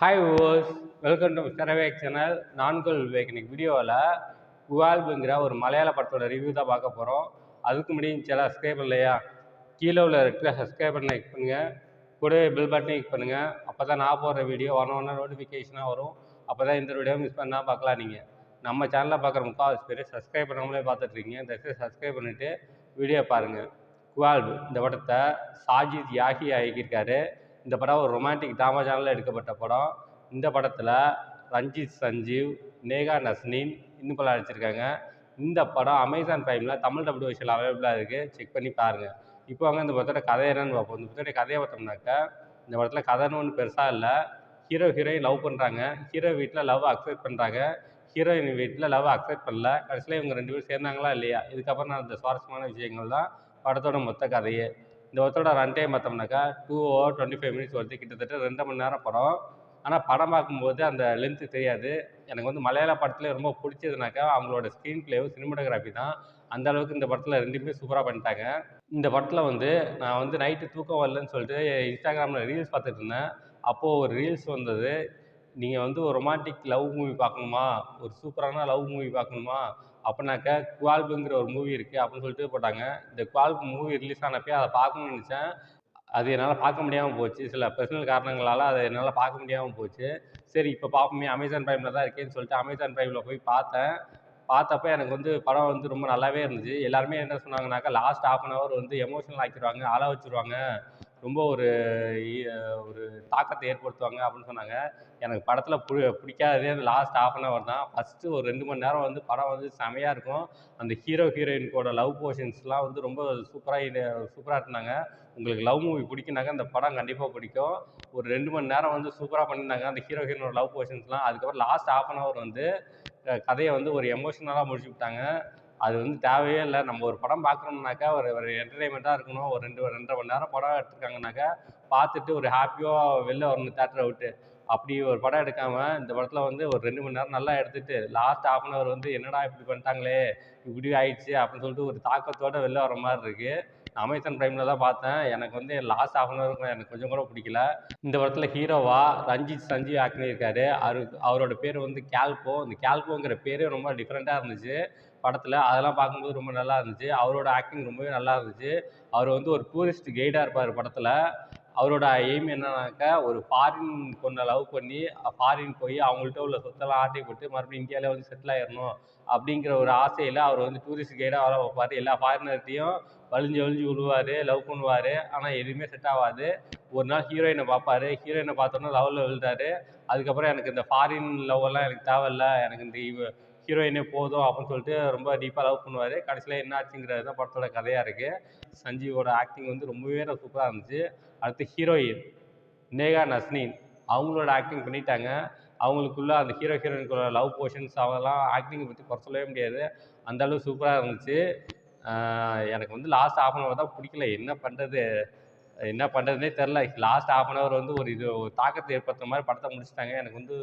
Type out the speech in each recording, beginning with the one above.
Hi viewers, welcome to mister Vivek channel. நான்குள் விவேக். இன்னைக்கு வீடியோவில் குவால்புங்கிற ஒரு மலையாள படத்தோட ரிவ்யூ தான் பார்க்க போகிறோம். அதுக்கு முன்னாடி சேனல் சப்ஸ்கிரைப் பண்ணலையா? கீழே உள்ள இருக்கிற சப்ஸ்கிரைப் பண்ண கிளிக் பண்ணுங்கள். கூடவே பில் பட்டனை கிளிக் பண்ணுங்கள். அப்போ தான் நான் போடுற வீடியோ ஒன்று நோட்டிஃபிகேஷனாக வரும். அப்போ தான் இந்த வீடியோ மிஸ் பண்ணால் பார்க்கலாம். நீங்கள் நம்ம சேனலில் பார்க்குற முக்கால்வாசி பேர் சப்ஸ்கிரைப் பண்ணாமலே பார்த்துட்ருக்கீங்க. தயவுசெய்து சப்ஸ்கிரைப் பண்ணிவிட்டு வீடியோ பாருங்கள். குவால்பு இந்த படத்தை சாஜித் யாகி இயக்கியிருக்காரு. இந்த படம் ஒரு ரொமான்டிக் ட்ராமா சேனலில் எடுக்கப்பட்ட படம். இந்த படத்தில் ரஞ்சித் சஞ்சீவ், நேகா நஸ்னின் இன்னும் பல நடிச்சிருக்காங்க. இந்த படம் அமேசான் பிரைமில் தமிழ் டப்ளிகேஷன் அவைலபிளாக இருக்குது. செக் பண்ணி பாருங்கள். இப்போ வாங்க இந்த படத்தோட கதை என்னன்னு பார்ப்போம். இந்த படத்தோட கதையை பார்த்தோம்னாக்கா, இந்த படத்தில் கதைன்னு ஒன்றும் பெருசாக இல்லை. ஹீரோயின் லவ் பண்ணுறாங்க. ஹீரோ வீட்டில் லவ் அக்செப்ட் பண்ணுறாங்க. ஹீரோயின் வீட்டில் லவ் அக்செப்ட் பண்ணல. கடைசியில் இவங்க ரெண்டு பேரும் சேர்ந்தாங்களா இல்லையா, இதுக்கப்புறம் நான் இந்த சுவாரஸ்யமான விஷயங்கள் தான் படத்தோட மொத்த கதையே. இந்த படத்தோட ரன் டைம் பார்த்தோம்னாக்கா 2 hours 25 minutes வருது. கிட்டத்தட்ட 2 மணி நேரம் படம். ஆனால் படம் பார்க்கும்போது அந்த லென்த்து தெரியாது. எனக்கு வந்து மலையாள படத்துல ரொம்ப பிடிச்சதுனாக்கா அவங்களோட ஸ்க்ரீன் பிளேவும் சினிமாட்டோகிராஃபி தான். அந்த அளவுக்கு இந்த படத்தில் ரெண்டுமே சூப்பராக பண்ணிட்டாங்க. இந்த படத்தில் வந்து நான் வந்து நைட்டு தூக்கம் வரலன்னு சொல்லிட்டு இன்ஸ்டாகிராமில் ரீல்ஸ் பார்த்துட்டு இருந்தேன். அப்போது ஒரு ரீல்ஸ் வந்தது. நீங்கள் வந்து ஒரு ரொமான்டிக் லவ் மூவி பார்க்கணுமா, ஒரு சூப்பரான லவ் மூவி பார்க்கணுமா அப்படின்னாக்கா குவால்புங்கிற ஒரு மூவி இருக்குது அப்படின்னு சொல்லிட்டு போட்டாங்க. இந்த குவால்பு மூவி ரிலீஸ் ஆனப்போ அதை பார்க்கணும்னு நினச்சேன். அது என்னால் பார்க்க முடியாமல் போச்சு. சில பர்சனல் காரணங்களால் அதை என்னால் பார்க்க முடியாமல் போச்சு. சரி இப்போ பார்ப்போமே, அமேசான் பிரைமில் தான் இருக்கேன்னு சொல்லிட்டு அமேசான் பிரைமில் போய் பார்த்தேன். பார்த்தப்ப எனக்கு வந்து படம் வந்து ரொம்ப நல்லாவே இருந்துச்சு. எல்லாருமே என்ன சொன்னாங்கனாக்கா, லாஸ்ட் ½ hour வந்து எமோஷனல் ஆக்கிடுவாங்க, அழ வச்சுருவாங்க, ரொம்ப ஒரு ஒரு தாக்கத்தை ஏற்படுத்துவாங்க அப்படின்னு சொன்னாங்க. எனக்கு படத்தில் பிடிக்காததே அந்த லாஸ்ட் ½ hour தான். ஃபஸ்ட்டு ஒரு 2 மணி நேரம் வந்து படம் வந்து செமையாக இருக்கும். அந்த ஹீரோயினுக்கோட லவ் போர்ஷன்ஸ்லாம் வந்து ரொம்ப சூப்பராக இருந்தாங்க. உங்களுக்கு லவ் மூவி பிடிக்குனாக்கா இந்த படம் கண்டிப்பாக பிடிக்கும். ஒரு 2 மணி நேரம் வந்து சூப்பராக பண்ணியிருந்தாங்க அந்த ஹீரோயினோட லவ் போர்ஷன்ஸ்லாம். அதுக்கப்புறம் லாஸ்ட் ½ hour வந்து கதையை வந்து ஒரு எமோஷனலாக முடிச்சு விட்டாங்க. அது வந்து தேவையே இல்லை. நம்ம ஒரு படம் பார்க்குறோம்னாக்கா ஒரு ஒரு என்டர்டெயின்மெண்ட்டாக இருக்கணும். ஒரு 2 மணி நேரம் படம் எடுத்துருக்காங்கனாக்கா பார்த்துட்டு ஒரு ஹாப்பியாக வெளில வரணும் தியேட்டரை விட்டு. அப்படி ஒரு படம் எடுக்காமல் இந்த படத்தில் வந்து ஒரு 2 மணி நேரம் நல்லா எடுத்துட்டு லாஸ்ட் ½ hour வந்து என்னடா இப்படி பண்ணிட்டாங்களே, இப்படி ஆயிடுச்சு அப்படின்னு சொல்லிட்டு ஒரு தாக்கத்தோடு வெளில வர மாதிரி இருக்குது. அமேசான் பிரைமில் தான் பார்த்தேன். எனக்கு வந்து லாஸ்ட் ½ hour எனக்கு கொஞ்சம் கூட பிடிக்கல. இந்த படத்தில் ஹீரோவா ரஞ்சித் சஞ்சீவ் ஆக்ட் பண்ணியிருக்காரு. அவரோட பேர் வந்து கேல்போ. இந்த கேல்போங்கிற பேரே ரொம்ப டிஃப்ரெண்ட்டாக இருந்துச்சு படத்தில். அதெல்லாம் பார்க்கும்போது ரொம்ப நல்லா இருந்துச்சு. அவரோட ஆக்டிங் ரொம்பவே நல்லா இருந்துச்சு. அவர் வந்து ஒரு டூரிஸ்ட் கைடாக இருப்பார் படத்தில். அவரோட எய்ம் என்னன்னாக்கா, ஒரு ஃபாரின் பொண்ணை லவ் பண்ணி ஃபாரின் போய் அவங்கள்ட்ட உள்ள சொத்தெல்லாம் ஆட்டை போட்டு மறுபடியும் இந்தியாவிலே வந்து செட்டில் ஆயிடணும் அப்படிங்கிற ஒரு ஆசையில் அவர் வந்து டூரிஸ்ட் கைடாக வேலை பார்ப்பார். எல்லா ஃபாரினர்கிட்டையும் வலிஞ்சு வலிஞ்சு விழுவார், லவ் பண்ணுவார். ஆனால் எதுவுமே செட் ஆகாது. ஒரு நாள் ஹீரோயினை பார்ப்பார். ஹீரோயினை பார்த்தோன்னா லவ்வில் விழுந்தார். அதுக்கப்புறம் எனக்கு இந்த ஃபாரின் லவ்வெல்லாம் எனக்கு தேவையில்ல, எனக்கு இந்த ஹீரோயினே போதும் அப்படின்னு சொல்லிட்டு ரொம்ப டீப்பாக லவ் பண்ணுவார். கடைசியில் என்ன ஆச்சுங்கிறது தான் படத்தோட கதையாக இருக்குது. சஞ்சீவோட ஆக்டிங் வந்து ரொம்பவே சூப்பராக இருந்துச்சு. அடுத்து ஹீரோயின் நேகா நஸ்னின், அவங்களோட ஆக்டிங் பண்ணிட்டாங்க. அவங்களுக்குள்ள அந்த ஹீரோயினுக்குள்ள லவ் போர்ஷன்ஸ் அதெல்லாம் ஆக்டிங்கை பற்றி குறை சொல்லவே முடியாது. அந்த அளவு சூப்பராக இருந்துச்சு. எனக்கு வந்து லாஸ்ட் ½ hour தான் பிடிக்கல. என்ன பண்ணுறதுனே தெரில. லாஸ்ட் ½ hour வந்து ஒரு தாக்கத்தை ஏற்படுத்துற மாதிரி படத்தை முடிச்சுட்டாங்க. எனக்கு வந்து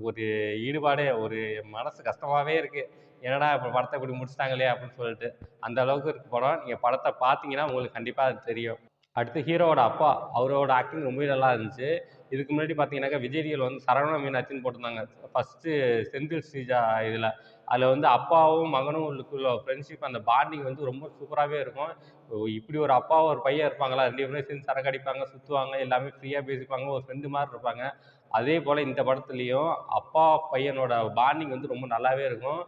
ஒரு ஈடுபாடே ஒரு மனசு கஷ்டமாகவே இருக்குது. என்னடா இப்போ படத்தை இப்படி முடிச்சிட்டாங்களே அப்படின்னு சொல்லிட்டு. அந்த அளவுக்கு இருக்கு படம். நீங்கள் படத்தை பார்த்தீங்கன்னா உங்களுக்கு கண்டிப்பாக அது தெரியும். அடுத்து ஹீரோவோட அப்பா, அவரோட ஆக்டிங் ரொம்பவே நல்லா இருந்துச்சு. இதுக்கு முன்னாடி பார்த்தீங்கன்னாக்கா விஜய் டிவியில் வந்து சரவணா மீனாட்சின்னு போட்டிருந்தாங்க. ஃபஸ்ட்டு செந்தில் ஸ்ரீஜா இதில். அதில் வந்து அப்பாவும் மகனும் உள்ள ஃப்ரெண்ட்ஷிப் அந்த பாண்டிங் வந்து ரொம்ப சூப்பராகவே இருக்கும். இப்படி ஒரு அப்பா ஒரு பையன் இருப்பாங்களா, 2 பேரும் சேர்ந்து சரக்கு அடிப்பாங்க, சுற்றுவாங்க, எல்லாமே ஃப்ரீயாக பேசிப்பாங்க, ஒரு ஃப்ரெண்டு மாதிரி இருப்பாங்க. அதே போல் இந்த படத்துலேயும் அப்பா பையனோட பாண்டிங் வந்து ரொம்ப நல்லாவே இருக்கும்.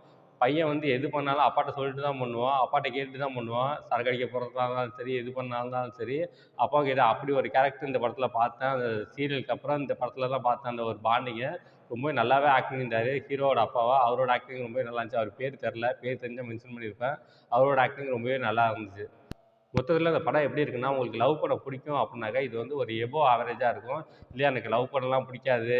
பையன் வந்து எது பண்ணாலும் அப்பாட்ட சொல்லிட்டு தான் பண்ணுவான். அப்பாட்ட கேட்டுட்டு தான் பண்ணுவான். சரக்கு அடிக்க போறதா இருந்தாலும் சரி, எது பண்ணாலும் சரி, அப்பா கிட்ட அப்படி ஒரு கேரக்டர் இந்த படத்துல பார்த்தேன். அந்த சீரியலுக்கு அப்புறம் இந்த படத்துல தான் பார்த்தேன் அந்த ஒரு பாண்டிங்க. ரொம்பவே நல்லாவே ஆக்ட் பண்ணியிருந்தாரு ஹீரோவோட அப்பாவா. அவரோட ஆக்டிங் ரொம்பவே நல்லா இருந்துச்சு. அவர் பேர் தெரியல. பேர் தெரிஞ்சா மென்ஷன் பண்ணியிருப்பேன். அவரோட ஆக்டிங் ரொம்பவே நல்லா இருந்துச்சு. மொத்தத்தில் இந்த படம் எப்படி இருக்குன்னா, உங்களுக்கு லவ் படம் பிடிக்கும் அப்படின்னாக்கா இது வந்து ஒரு எபோவ் ஆவரேஜாக இருக்கும். இல்லையா எனக்கு லவ் படம்லாம் பிடிக்காது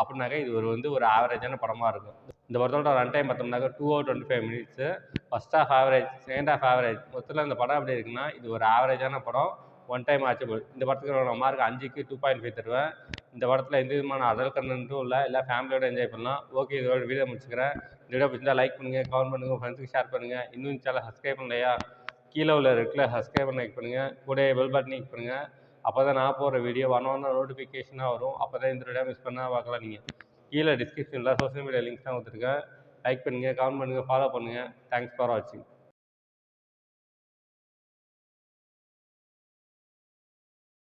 அப்படின்னாக்கா இது ஒரு ஆவரேஜான படமாக இருக்கும். இந்த படத்தோட ரன் டைம் பார்த்தோம்னாக்கா 2 hours 25 minutes. First half average, second half average. மொத்தத்தில் இந்த படம் எப்படி இருக்குன்னா, இது ஒரு ஆவரேஜான படம். One time watchable. இந்த படத்துக்கு நான் மார்க் 5க்கு 2.5 தருவேன். இந்த படத்தில் எந்த விதமான அதர் கண்டென்ட்டும் இல்லை. எல்லாம் ஃபேமிலியோட என்ஜாய் பண்ணலாம். ஓகே, இதோட வீடியோ முடிச்சுக்கிறேன். இந்த வீடியோ பிடிச்சிருந்தா லைக் பண்ணுங்கள், கமெண்ட் பண்ணுங்கள், உங்கள் ஃப்ரெண்ட்ஸுக்கு ஷேர் பண்ணுங்கள். இன்னும் சேனல் சப்ஸ்கிரைப் பண்ணலையா? கீழே உள்ள ரெட்டில் சப்ஸ்கிரைப் பண்ண கிளிக் பண்ணுங்கள். கூட பெல் பட்டனை கிளிக் பண்ணுங்கள். அப்போ தான் நான் போடுற வீடியோ நோட்டிஃபிகேஷனாக வரும். அப்போ தான் இந்த வீடியோ மிஸ் பண்ணால் பார்க்கலாம் நீங்கள். கீழே டிஸ்கிரிப்ஷனில் சோஷியல் மீடியா லிங்க்ஸ் தான் கொடுத்துருக்கேன். லைக் பண்ணுங்கள், கமெண்ட் பண்ணுங்கள், ஃபாலோ பண்ணுங்கள். தேங்க்ஸ் ஃபார் வாட்சிங்.